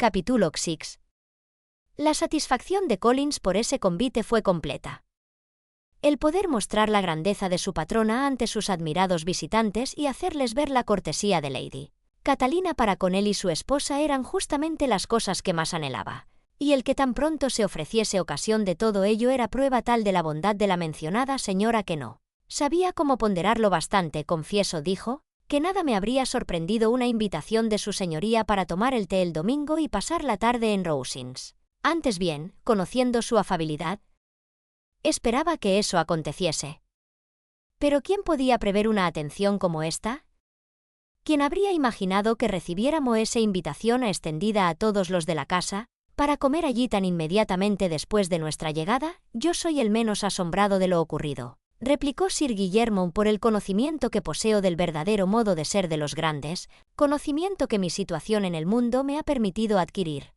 Capítulo 6. La satisfacción de Collins por ese convite fue completa. El poder mostrar la grandeza de su patrona ante sus admirados visitantes y hacerles ver la cortesía de Lady Catalina para con él y su esposa eran justamente las cosas que más anhelaba, y el que tan pronto se ofreciese ocasión de todo ello era prueba tal de la bondad de la mencionada señora que no sabía cómo ponderarlo bastante. Confieso, dijo, que nada me habría sorprendido una invitación de su señoría para tomar el té el domingo y pasar la tarde en Rosings. Antes bien, conociendo su afabilidad, esperaba que eso aconteciese. ¿Pero quién podía prever una atención como esta? ¿Quién habría imaginado que recibiéramos esa invitación extendida a todos los de la casa, para comer allí tan inmediatamente después de nuestra llegada? Yo soy el menos asombrado de lo ocurrido, replicó Sir Guillermo, por el conocimiento que poseo del verdadero modo de ser de los grandes, conocimiento que mi situación en el mundo me ha permitido adquirir.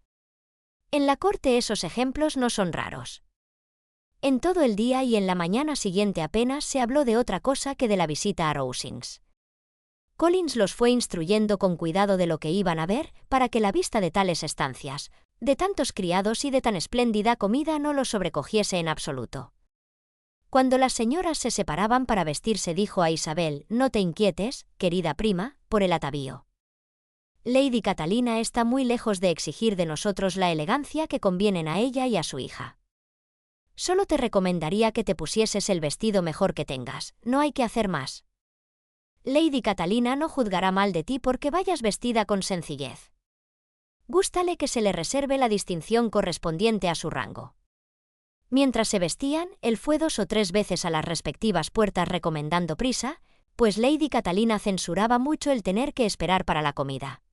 En la corte esos ejemplos no son raros. En todo el día y en la mañana siguiente apenas se habló de otra cosa que de la visita a Rosings. Collins los fue instruyendo con cuidado de lo que iban a ver, para que la vista de tales estancias, de tantos criados y de tan espléndida comida no los sobrecogiese en absoluto. Cuando las señoras se separaban para vestirse, dijo a Isabel: «No te inquietes, querida prima, por el atavío. Lady Catalina está muy lejos de exigir de nosotros la elegancia que convienen a ella y a su hija. Solo te recomendaría que te pusieses el vestido mejor que tengas, no hay que hacer más. Lady Catalina no juzgará mal de ti porque vayas vestida con sencillez. Gústale que se le reserve la distinción correspondiente a su rango». Mientras se vestían, él fue 2 o 3 veces a las respectivas puertas recomendando prisa, pues Lady Catalina censuraba mucho el tener que esperar para la comida.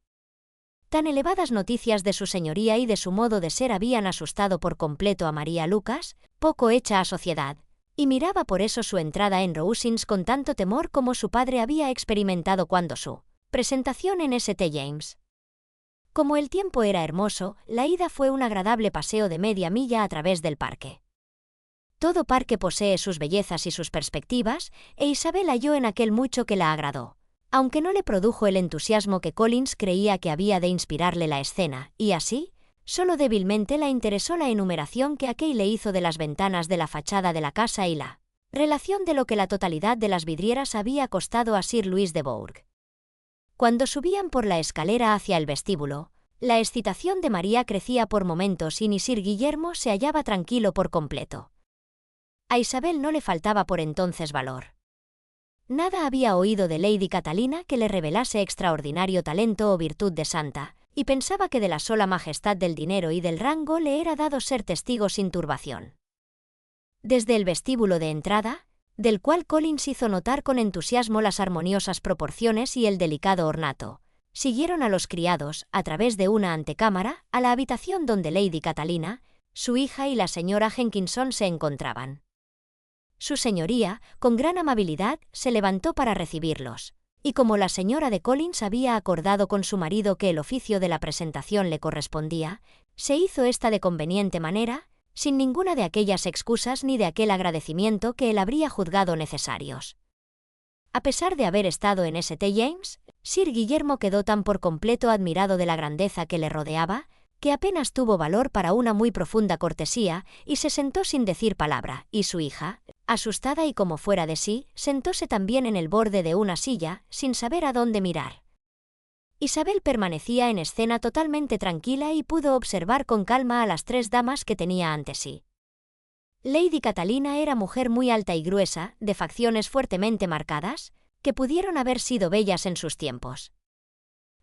Tan elevadas noticias de su señoría y de su modo de ser habían asustado por completo a María Lucas, poco hecha a sociedad, y miraba por eso su entrada en Rosings con tanto temor como su padre había experimentado cuando su presentación en St. James. Como el tiempo era hermoso, la ida fue un agradable paseo de media milla a través del parque. Todo parque posee sus bellezas y sus perspectivas, e Isabel halló en aquel mucho que la agradó, aunque no le produjo el entusiasmo que Collins creía que había de inspirarle la escena, y así, solo débilmente la interesó la enumeración que aquel le hizo de las ventanas de la fachada de la casa y la relación de lo que la totalidad de las vidrieras había costado a Sir Louis de Bourgh. Cuando subían por la escalera hacia el vestíbulo, la excitación de María crecía por momentos y ni Sir Guillermo se hallaba tranquilo por completo. A Isabel no le faltaba por entonces valor. Nada había oído de Lady Catalina que le revelase extraordinario talento o virtud de santa, y pensaba que de la sola majestad del dinero y del rango le era dado ser testigo sin turbación. Desde el vestíbulo de entrada, del cual Collins hizo notar con entusiasmo las armoniosas proporciones y el delicado ornato, siguieron a los criados, a través de una antecámara, a la habitación donde Lady Catalina, su hija y la señora Jenkinson se encontraban. Su señoría, con gran amabilidad, se levantó para recibirlos, y como la señora de Collins había acordado con su marido que el oficio de la presentación le correspondía, se hizo esta de conveniente manera, sin ninguna de aquellas excusas ni de aquel agradecimiento que él habría juzgado necesarios. A pesar de haber estado en St. James, Sir Guillermo quedó tan por completo admirado de la grandeza que le rodeaba, que apenas tuvo valor para una muy profunda cortesía y se sentó sin decir palabra, y su hija, asustada y como fuera de sí, sentóse también en el borde de una silla, sin saber a dónde mirar. Isabel permanecía en escena totalmente tranquila y pudo observar con calma a las 3 damas que tenía ante sí. Lady Catalina era mujer muy alta y gruesa, de facciones fuertemente marcadas, que pudieron haber sido bellas en sus tiempos.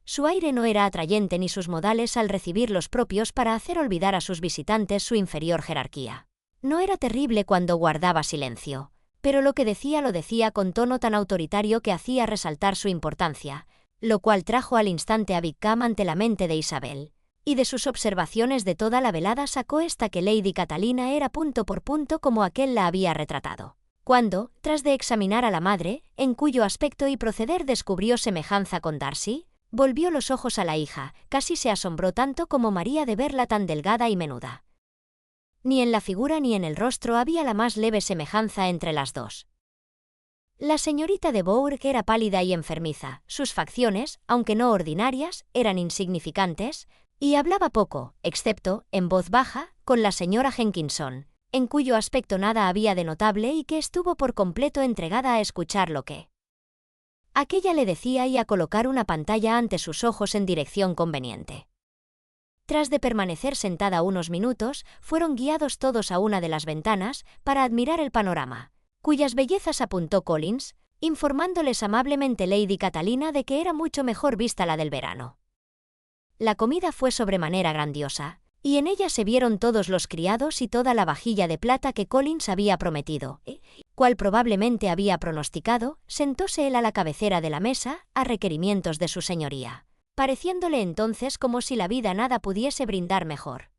Su aire no era atrayente ni sus modales al recibir los propios para hacer olvidar a sus visitantes su inferior jerarquía. No era terrible cuando guardaba silencio, pero lo que decía lo decía con tono tan autoritario que hacía resaltar su importancia, lo cual trajo al instante a Wickham ante la mente de Isabel, y de sus observaciones de toda la velada sacó esta que Lady Catalina era punto por punto como aquel la había retratado. Cuando, tras de examinar a la madre, en cuyo aspecto y proceder descubrió semejanza con Darcy, volvió los ojos a la hija, casi se asombró tanto como María de verla tan delgada y menuda. Ni en la figura ni en el rostro había la más leve semejanza entre las dos. La señorita de Bourgh era pálida y enfermiza, sus facciones, aunque no ordinarias, eran insignificantes, Y hablaba poco, excepto, en voz baja, con la señora Jenkinson, en cuyo aspecto nada había de notable y que estuvo por completo entregada a escuchar lo que aquella le decía y a colocar una pantalla ante sus ojos en dirección conveniente. Tras de permanecer sentada unos minutos, fueron guiados todos a una de las ventanas para admirar el panorama, cuyas bellezas apuntó Collins, informándoles amablemente Lady Catalina de que era mucho mejor vista la del verano. La comida fue sobremanera grandiosa, y en ella se vieron todos los criados y toda la vajilla de plata que Collins había prometido, cual probablemente había pronosticado, sentóse él a la cabecera de la mesa, a requerimientos de su señoría, pareciéndole entonces como si la vida nada pudiese brindar mejor.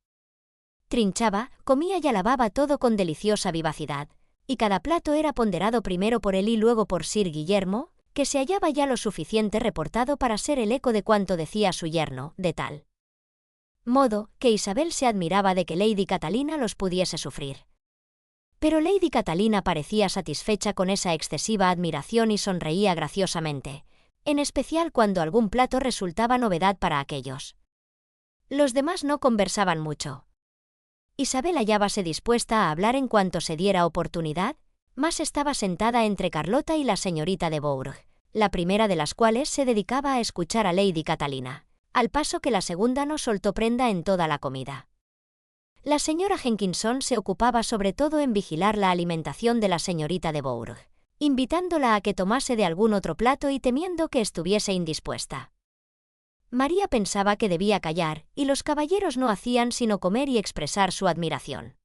Trinchaba, comía y alababa todo con deliciosa vivacidad, y cada plato era ponderado primero por él y luego por Sir Guillermo, que se hallaba ya lo suficiente reportado para ser el eco de cuanto decía su yerno, de tal modo que Isabel se admiraba de que Lady Catalina los pudiese sufrir. Pero Lady Catalina parecía satisfecha con esa excesiva admiración y sonreía graciosamente, en especial cuando algún plato resultaba novedad para aquellos. Los demás no conversaban mucho. Isabel hallábase dispuesta a hablar en cuanto se diera oportunidad, mas estaba sentada entre Carlota y la señorita de Bourgh, la primera de las cuales se dedicaba a escuchar a Lady Catalina, al paso que la segunda no soltó prenda en toda la comida. La señora Jenkinson se ocupaba sobre todo en vigilar la alimentación de la señorita de Bourgh, invitándola a que tomase de algún otro plato y temiendo que estuviese indispuesta. María pensaba que debía callar, y los caballeros no hacían sino comer y expresar su admiración.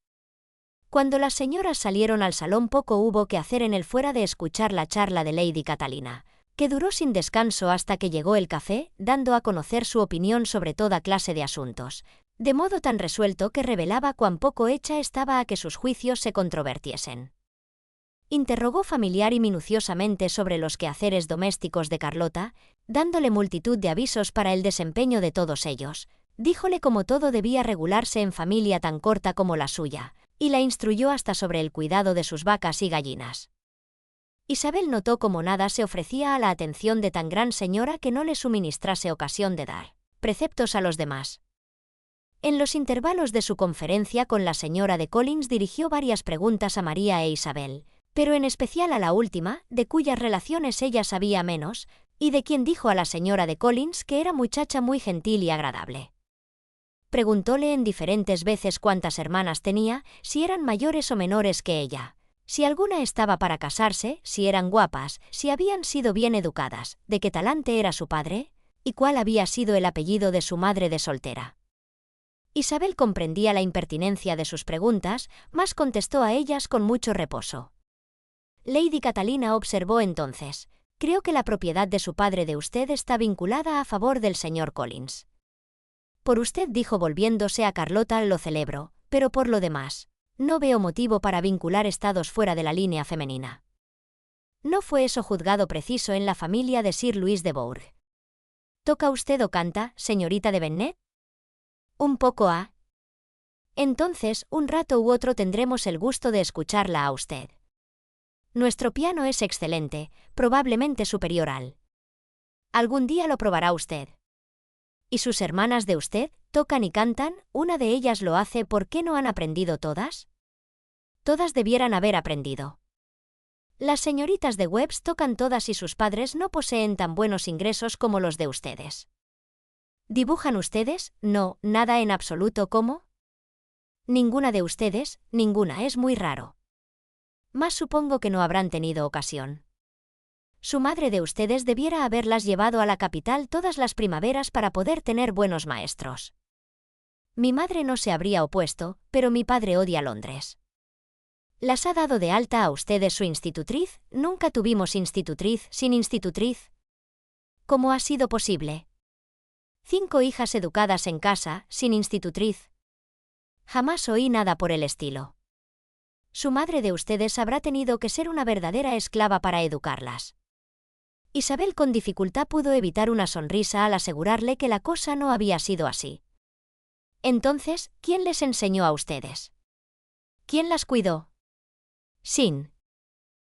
Cuando las señoras salieron al salón poco hubo que hacer en él fuera de escuchar la charla de Lady Catalina, que duró sin descanso hasta que llegó el café, dando a conocer su opinión sobre toda clase de asuntos, de modo tan resuelto que revelaba cuán poco hecha estaba a que sus juicios se controvertiesen. Interrogó familiar y minuciosamente sobre los quehaceres domésticos de Carlota, dándole multitud de avisos para el desempeño de todos ellos. Díjole cómo todo debía regularse en familia tan corta como la suya, y la instruyó hasta sobre el cuidado de sus vacas y gallinas. Isabel notó cómo nada se ofrecía a la atención de tan gran señora que no le suministrase ocasión de dar preceptos a los demás. En los intervalos de su conferencia con la señora de Collins dirigió varias preguntas a María e Isabel, pero en especial a la última, de cuyas relaciones ella sabía menos, y de quien dijo a la señora de Collins que era muchacha muy gentil y agradable. Preguntóle en diferentes veces cuántas hermanas tenía, si eran mayores o menores que ella, si alguna estaba para casarse, si eran guapas, si habían sido bien educadas, de qué talante era su padre, y cuál había sido el apellido de su madre de soltera. Isabel comprendía la impertinencia de sus preguntas, mas contestó a ellas con mucho reposo. Lady Catalina observó entonces: «Creo que la propiedad de su padre de usted está vinculada a favor del señor Collins. Por usted», dijo volviéndose a Carlota, «lo celebro, pero por lo demás, no veo motivo para vincular estados fuera de la línea femenina. ¿No fue eso juzgado preciso en la familia de Sir Luis de Bourgh? ¿Toca usted o canta, señorita de Bennet?» «Un poco a». «Entonces, un rato u otro tendremos el gusto de escucharla a usted. Nuestro piano es excelente, probablemente superior al. Algún día lo probará usted. ¿Y sus hermanas de usted tocan y cantan? Una de ellas lo hace, ¿por qué no han aprendido todas? Todas debieran haber aprendido. Las señoritas de Webbs tocan todas y sus padres no poseen tan buenos ingresos como los de ustedes. ¿Dibujan ustedes? No, nada en absoluto. ¿Cómo? Ninguna de ustedes, ninguna, es muy raro. Mas supongo que no habrán tenido ocasión. Su madre de ustedes debiera haberlas llevado a la capital todas las primaveras para poder tener buenos maestros. Mi madre no se habría opuesto, pero mi padre odia Londres. ¿Las ha dado de alta a ustedes su institutriz? Nunca tuvimos institutriz. ¿Sin institutriz? ¿Cómo ha sido posible? 5 hijas educadas en casa, sin institutriz. Jamás oí nada por el estilo. Su madre de ustedes habrá tenido que ser una verdadera esclava para educarlas. Isabel con dificultad pudo evitar una sonrisa al asegurarle que la cosa no había sido así. Entonces, ¿quién les enseñó a ustedes? ¿Quién las cuidó? Sin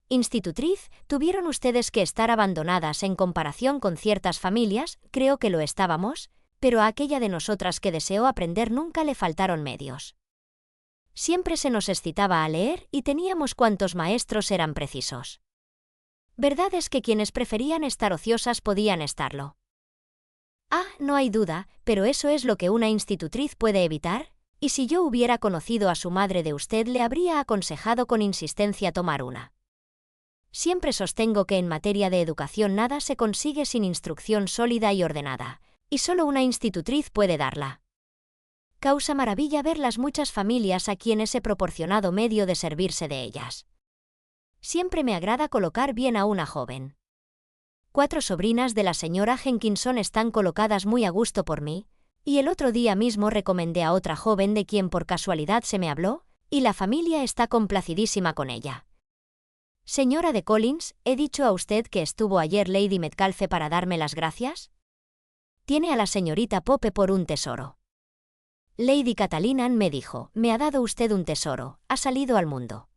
institutriz, tuvieron ustedes que estar abandonadas en comparación con ciertas familias, creo que lo estábamos, pero a aquella de nosotras que deseó aprender nunca le faltaron medios. Siempre se nos excitaba a leer y teníamos cuantos maestros eran precisos. Verdad es que quienes preferían estar ociosas podían estarlo. Ah, no hay duda, pero eso es lo que una institutriz puede evitar, y si yo hubiera conocido a su madre de usted le habría aconsejado con insistencia tomar una. Siempre sostengo que en materia de educación nada se consigue sin instrucción sólida y ordenada, y solo una institutriz puede darla. Causa maravilla ver las muchas familias a quienes he proporcionado medio de servirse de ellas. Siempre me agrada colocar bien a una joven. 4 sobrinas de la señora Jenkinson están colocadas muy a gusto por mí, y el otro día mismo recomendé a otra joven de quien por casualidad se me habló, y la familia está complacidísima con ella. Señora de Collins, ¿he dicho a usted que estuvo ayer Lady Metcalfe para darme las gracias? Tiene a la señorita Pope por un tesoro. Lady Catalina me dijo, me ha dado usted un tesoro, ha salido al mundo.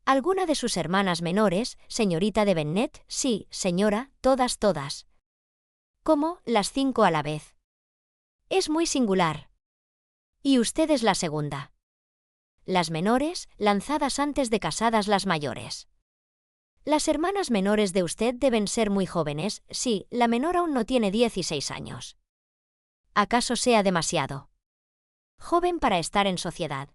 ¿Alguna de sus hermanas menores, señorita de Bennet? Sí, señora, todas. ¿Cómo, las 5 a la vez? Es muy singular. Y usted es la segunda. Las menores, lanzadas antes de casadas las mayores. Las hermanas menores de usted deben ser muy jóvenes, sí, la menor aún no tiene 16 años. ¿Acaso sea demasiado joven para estar en sociedad?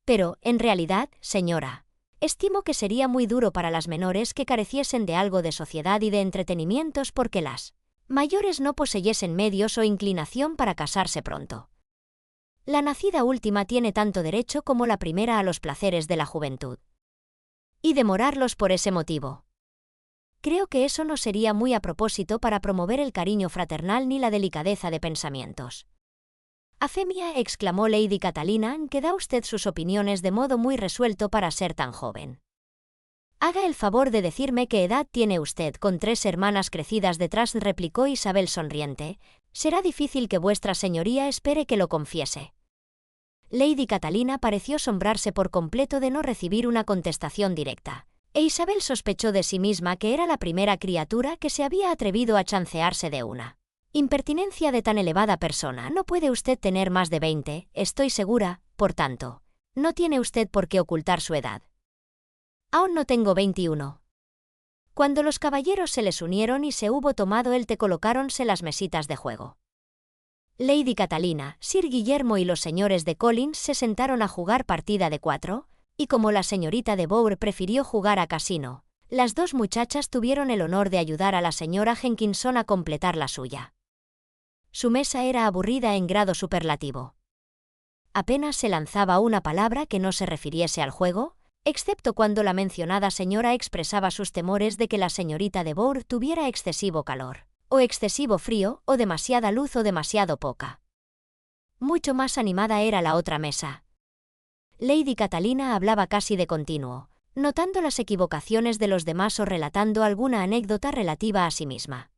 Pero, en realidad, señora, estimo que sería muy duro para las menores que careciesen de algo de sociedad y de entretenimientos porque las mayores no poseyesen medios o inclinación para casarse pronto. La nacida última tiene tanto derecho como la primera a los placeres de la juventud. Y demorarlos por ese motivo. Creo que eso no sería muy a propósito para promover el cariño fraternal ni la delicadeza de pensamientos. A fe mía, exclamó Lady Catalina, que da usted sus opiniones de modo muy resuelto para ser tan joven. Haga el favor de decirme qué edad tiene usted con 3 hermanas crecidas detrás, replicó Isabel sonriente. Será difícil que vuestra señoría espere que lo confiese. Lady Catalina pareció asombrarse por completo de no recibir una contestación directa, e Isabel sospechó de sí misma que era la primera criatura que se había atrevido a chancearse de una impertinencia de tan elevada persona. No puede usted tener más de 20, estoy segura, por tanto, no tiene usted por qué ocultar su edad. Aún no tengo 21. Cuando los caballeros se les unieron y se hubo tomado el té, colocáronse las mesitas de juego. Lady Catalina, Sir Guillermo y los señores de Collins se sentaron a jugar partida de 4, y como la señorita de Bower prefirió jugar a casino, las 2 muchachas tuvieron el honor de ayudar a la señora Jenkinson a completar la suya. Su mesa era aburrida en grado superlativo. Apenas se lanzaba una palabra que no se refiriese al juego, excepto cuando la mencionada señora expresaba sus temores de que la señorita de Bower tuviera excesivo calor, o excesivo frío, o demasiada luz o demasiado poca. Mucho más animada era la otra mesa. Lady Catalina hablaba casi de continuo, notando las equivocaciones de los demás o relatando alguna anécdota relativa a sí misma.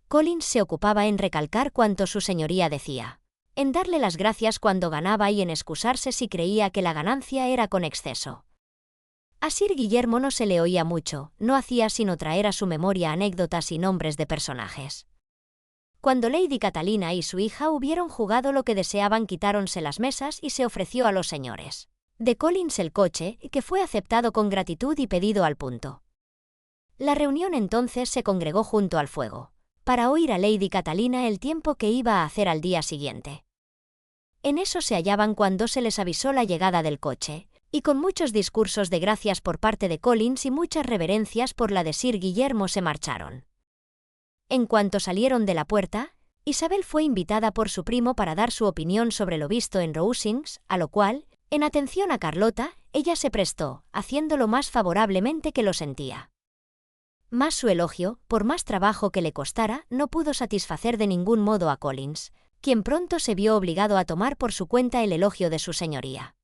Collins se ocupaba en recalcar cuanto su señoría decía, en darle las gracias cuando ganaba y en excusarse si creía que la ganancia era con exceso. A Sir Guillermo no se le oía mucho, no hacía sino traer a su memoria anécdotas y nombres de personajes. Cuando Lady Catalina y su hija hubieron jugado lo que deseaban, quitáronse las mesas y se ofreció a los señores de Collins el coche, que fue aceptado con gratitud y pedido al punto. La reunión entonces se congregó junto al fuego, para oír a Lady Catalina el tiempo que iba a hacer al día siguiente. En eso se hallaban cuando se les avisó la llegada del coche, y con muchos discursos de gracias por parte de Collins y muchas reverencias por la de Sir Guillermo se marcharon. En cuanto salieron de la puerta, Isabel fue invitada por su primo para dar su opinión sobre lo visto en Rosings, a lo cual, en atención a Carlota, ella se prestó, haciéndolo más favorablemente que lo sentía. Mas su elogio, por más trabajo que le costara, no pudo satisfacer de ningún modo a Collins, quien pronto se vio obligado a tomar por su cuenta el elogio de su señoría.